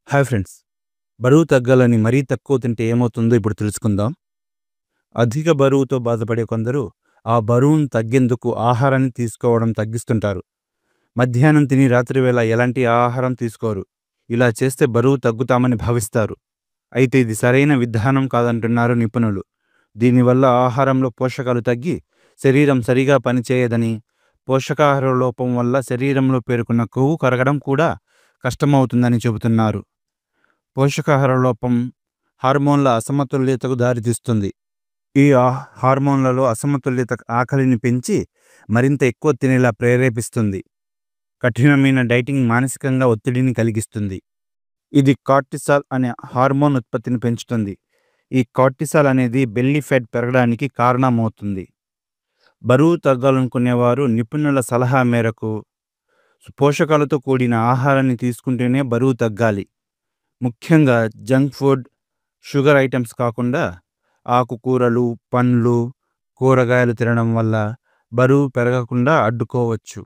Hi friends. బరువు తగ్గాలని మరీ తక్కువ తింటే ఏమవుతుందో ఇప్పుడు తెలుసుకుందాం. అధిక బరువుతో బాధపడే కొందరు ఆ బరువును తగ్గేందుకు ఆహారాన్ని తీసుకోవడం తగ్గిస్తుంటారు. మధ్యాహ్నం తిని రాత్రి వేళ ఎలాంటి ఆహారం తీసుకోరు. ఇలా చేస్తే బరువు తగ్గుతామని భావిస్తారు. అయితే ఇది సరైన విధానం కాదంటున్నారు నిపుణులు. దీనివల్ల ఆహారంలో పోషకాలు తగ్గి శరీరం సరిగా పనిచేయదని, పోషకాహార లోపం వల్ల శరీరంలో పేరుకున్న కొవ్వు కరగడం కూడా కష్టమవుతుందని చెబుతున్నారు. పోషకాహార లోపం హార్మోన్ల అసమతుల్యతకు దారితీస్తుంది. ఈ హార్మోన్లలో అసమతుల్యత ఆకలిని పెంచి మరింత ఎక్కువ తినేలా ప్రేరేపిస్తుంది. కఠినమైన డైటింగ్ మానసికంగా ఒత్తిడిని కలిగిస్తుంది. ఇది కార్టిసాల్ అనే హార్మోన్ ఉత్పత్తిని పెంచుతుంది. ఈ కార్టిసాల్ అనేది బెల్లీ ఫ్యాట్ పెరగడానికి కారణమవుతుంది. బరువు తగ్గాలనుకునేవారు నిపుణుల సలహా మేరకు పోషకాలతో కూడిన ఆహారాన్ని తీసుకుంటేనే బరువు తగ్గాలి. ముఖ్యంగా జంక్ ఫుడ్, షుగర్ ఐటమ్స్ కాకుండా ఆకుకూరలు, పండ్లు, కూరగాయలు తినడం వల్ల బరువు పెరగకుండా అడ్డుకోవచ్చు.